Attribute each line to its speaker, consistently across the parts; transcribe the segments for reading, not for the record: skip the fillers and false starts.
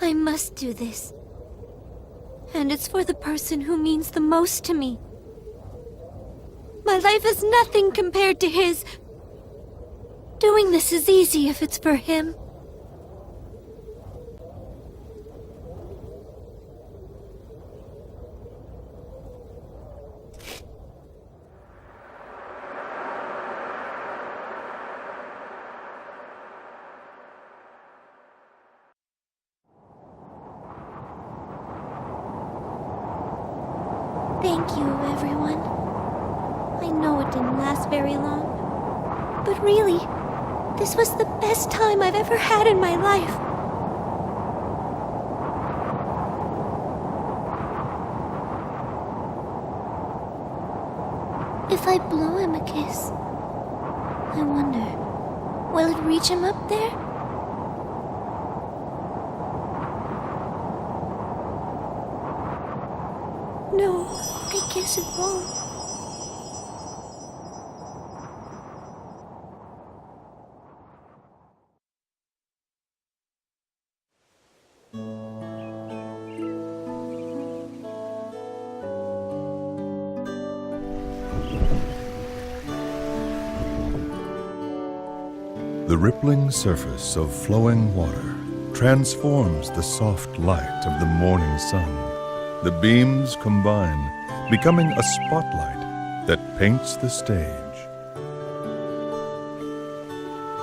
Speaker 1: I must do this. And it's for the person who means the most to me. My life is nothing compared to his. Doing this is easy if it's for him. Thank you, everyone. I know it didn't last very long, but really, this was the best time I've ever had in my life. If I blow him a kiss, I wonder, will it reach him up there? No, I guess it won't.
Speaker 2: The rippling surface of flowing water transforms the soft light of the morning sun. The beams combine, becoming a spotlight that paints the stage.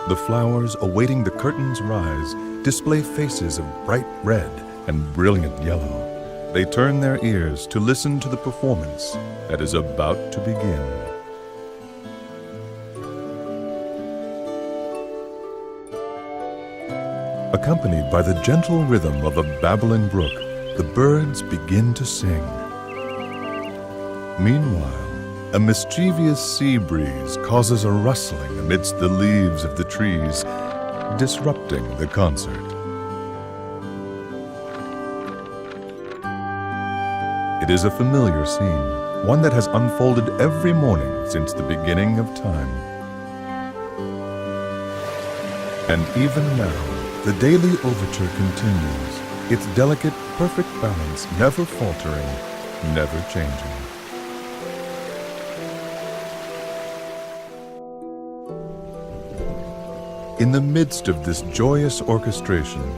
Speaker 2: The flowers awaiting the curtain's rise display faces of bright red and brilliant yellow. They turn their ears to listen to the performance that is about to begin. Accompanied by the gentle rhythm of a babbling brook, the birds begin to sing. Meanwhile, a mischievous sea breeze causes a rustling amidst the leaves of the trees, disrupting the concert. It is a familiar scene, one that has unfolded every morning since the beginning of time. And even now, the daily overture continues, its delicate, perfect balance never faltering, never changing. In the midst of this joyous orchestration,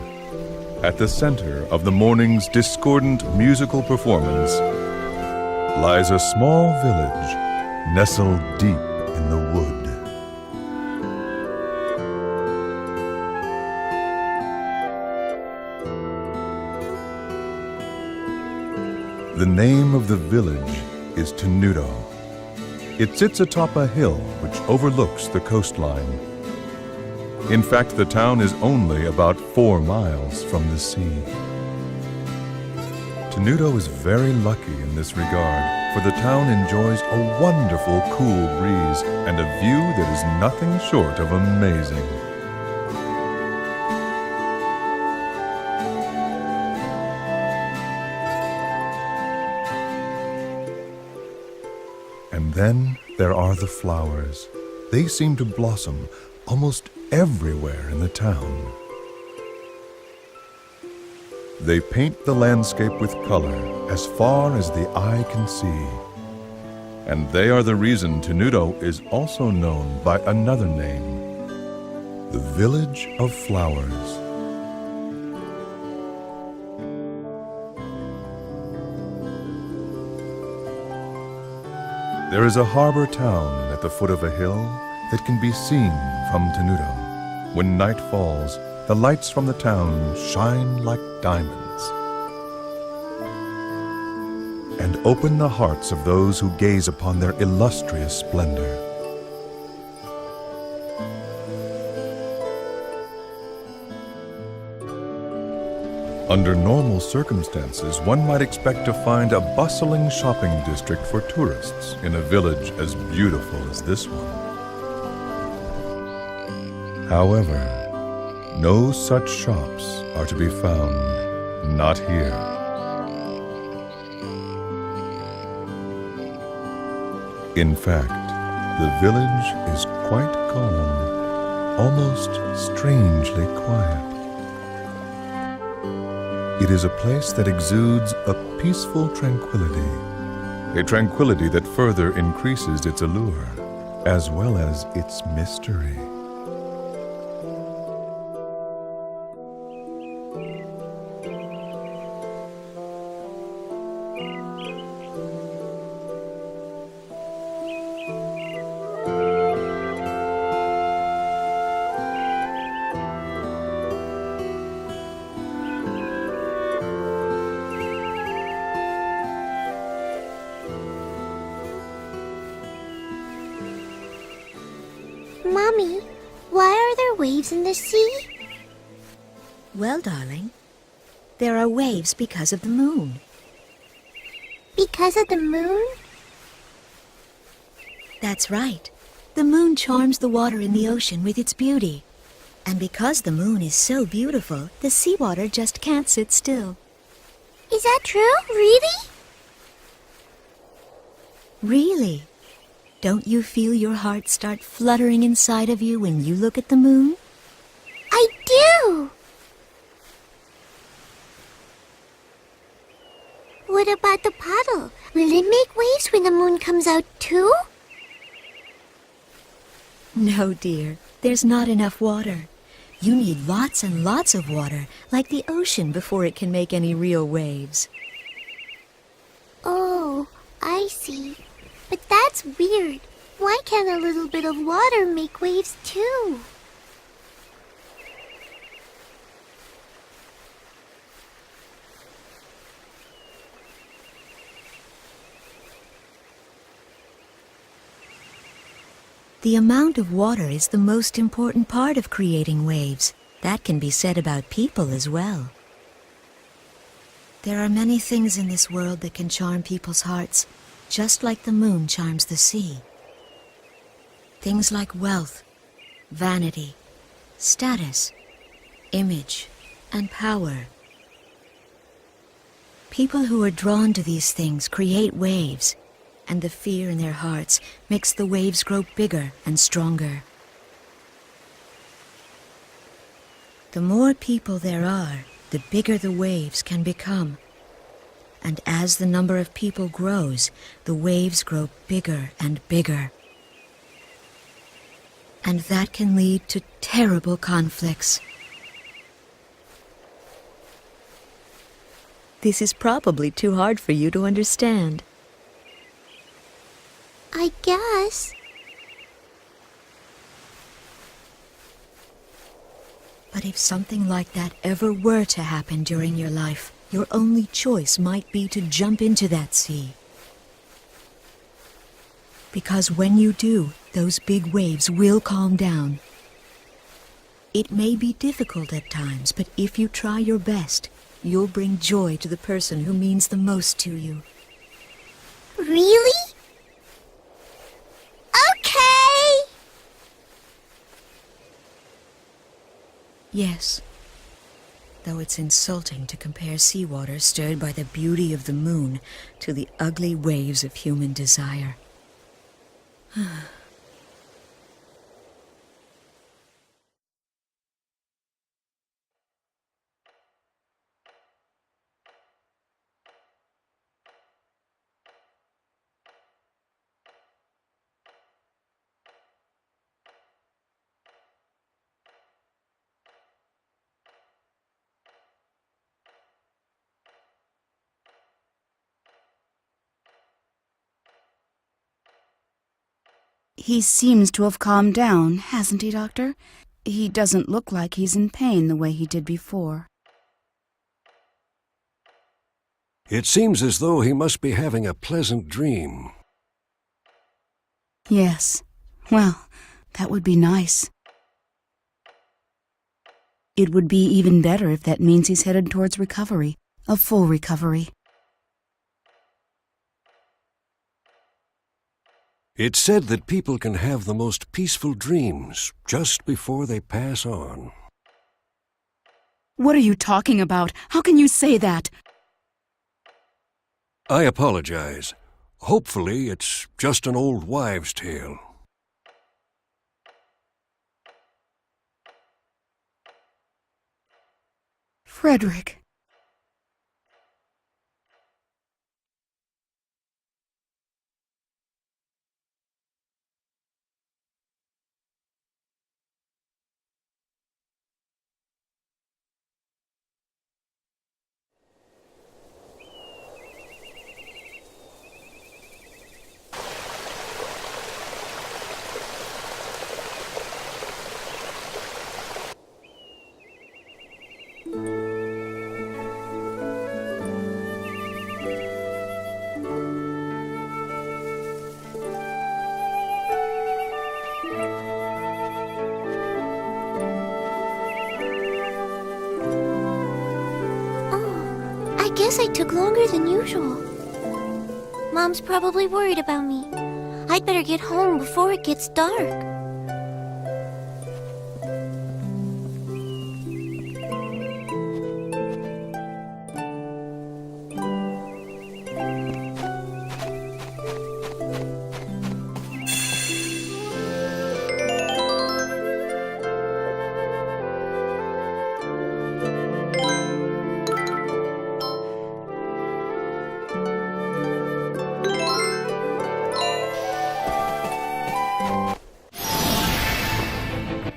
Speaker 2: at the center of the morning's discordant musical performance, lies a small village nestled deep in the wood. The name of the village is Tenuto. It sits atop a hill which overlooks the coastline. In fact, the town is only about 4 miles from the sea. Tenuto is very lucky in this regard, for the town enjoys a wonderful cool breeze and a view that is nothing short of amazing. And then there are the flowers. They seem to blossom almost everywhere in the town. They paint the landscape with color as far as the eye can see. And they are the reason Tenuto is also known by another name, the Village of Flowers. There is a harbor town at the foot of a hill that can be seen from Tenuto. When night falls, the lights from the town shine like diamonds and open the hearts of those who gaze upon their illustrious splendor. Under normal circumstances, one might expect to find a bustling shopping district for tourists in a village as beautiful as this one. However, no such shops are to be found, not here. In fact, the village is quite calm, almost strangely quiet. It is a place that exudes a peaceful tranquility, a tranquility that further increases its allure, as well as its mystery.
Speaker 3: Mommy, why are there waves in the sea?
Speaker 4: Well, darling, there are waves because of the moon.
Speaker 3: Because of the moon?
Speaker 4: That's right. The moon charms the water in the ocean with its beauty. And because the moon is so beautiful, the seawater just can't sit still.
Speaker 3: Is that true? Really?
Speaker 4: Really? Don't you feel your heart start fluttering inside of you when you look at the moon?
Speaker 3: I do! What about the puddle? Will it make waves when the moon comes out too?
Speaker 4: No, dear. There's not enough water. You need lots and lots of water, like the ocean, before it can make any real waves.
Speaker 3: Oh, I see. But that's weird. Why can't a little bit of water make waves too?
Speaker 4: The amount of water is the most important part of creating waves. That can be said about people as well. There are many things in this world that can charm people's hearts, just like the moon charms the sea. Things like wealth, vanity, status, image, and power. People who are drawn to these things create waves, and the fear in their hearts makes the waves grow bigger and stronger. The more people there are, the bigger the waves can become. And as the number of people grows, the waves grow bigger and bigger. And that can lead to terrible conflicts. This is probably too hard for you to understand.
Speaker 3: I guess.
Speaker 4: But if something like that ever were to happen during your life, your only choice might be to jump into that sea. Because when you do, those big waves will calm down. It may be difficult at times, but if you try your best, you'll bring joy to the person who means the most to you.
Speaker 3: Really? Okay!
Speaker 4: Yes. Though it's insulting to compare seawater stirred by the beauty of the moon to the ugly waves of human desire.
Speaker 5: He seems to have calmed down, hasn't he, Doctor? He doesn't look like he's in pain the way he did before.
Speaker 6: It seems as though he must be having a pleasant dream.
Speaker 5: Yes. Well, that would be nice. It would be even better if that means he's headed towards recovery, a full recovery.
Speaker 6: It's said that people can have the most peaceful dreams just before they pass on.
Speaker 5: What are you talking about? How can you say that?
Speaker 6: I apologize. Hopefully, it's just an old wives' tale.
Speaker 5: Frederick.
Speaker 3: guess I took longer than usual. Mom's probably worried about me. I'd better get home before it gets dark.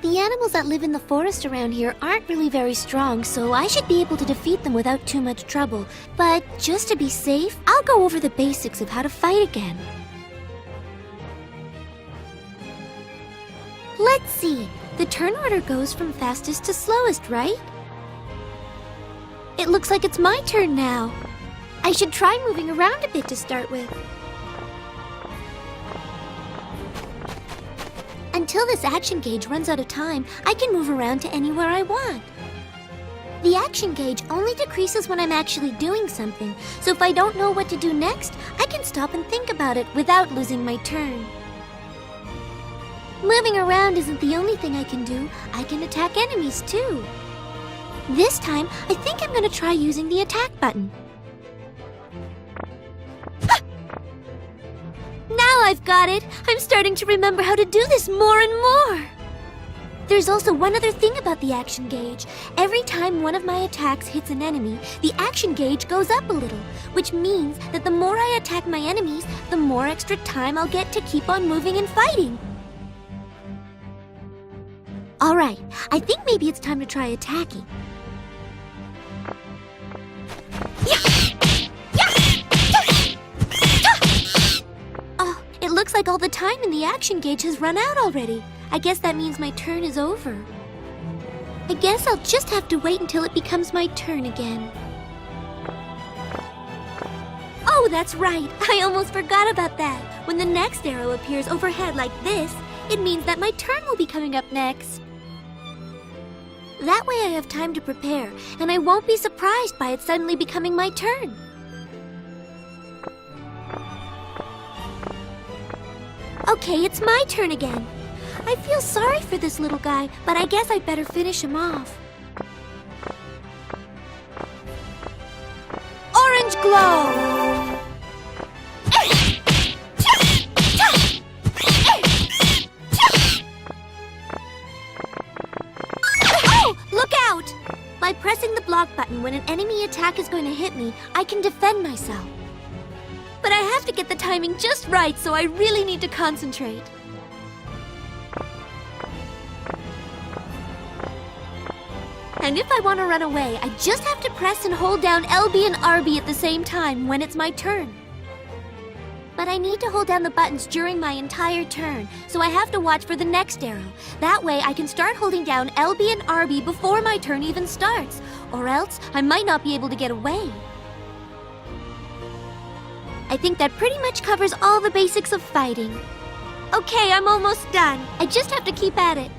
Speaker 3: The animals that live in the forest around here aren't really very strong, so I should be able to defeat them without too much trouble. But just to be safe, I'll go over the basics of how to fight again. Let's see. The turn order goes from fastest to slowest, right? It looks like it's my turn now. I should try moving around a bit to start with. Until this action gauge runs out of time, I can move around to anywhere I want. The action gauge only decreases when I'm actually doing something, so if I don't know what to do next, I can stop and think about it without losing my turn. Moving around isn't the only thing I can do. I can attack enemies too. This time, I think I'm going to try using the attack button. Now I've got it! I'm starting to remember how to do this more and more! There's also one other thing about the action gauge. Every time one of my attacks hits an enemy, the action gauge goes up a little, which means that the more I attack my enemies, the more extra time I'll get to keep on moving and fighting. Alright, I think maybe it's time to try attacking. It looks like all the time in the action gauge has run out already. I guess that means my turn is over. I guess I'll just have to wait until it becomes my turn again. Oh, that's right. I almost forgot about that. When the next arrow appears overhead like this, it means that my turn will be coming up next. That way I have time to prepare, and I won't be surprised by it suddenly becoming my turn. Okay, it's my turn again. I feel sorry for this little guy, but I guess I'd better finish him off. Orange glow! Oh, look out! By pressing the block button when an enemy attack is going to hit me, I can defend myself. But I have to get the timing just right, so I really need to concentrate. And if I want to run away, I just have to press and hold down LB and RB at the same time when it's my turn. But I need to hold down the buttons during my entire turn, so I have to watch for the next arrow. That way I can start holding down LB and RB before my turn even starts, or else I might not be able to get away. I think that pretty much covers all the basics of fighting. Okay, I'm almost done. I just have to keep at it.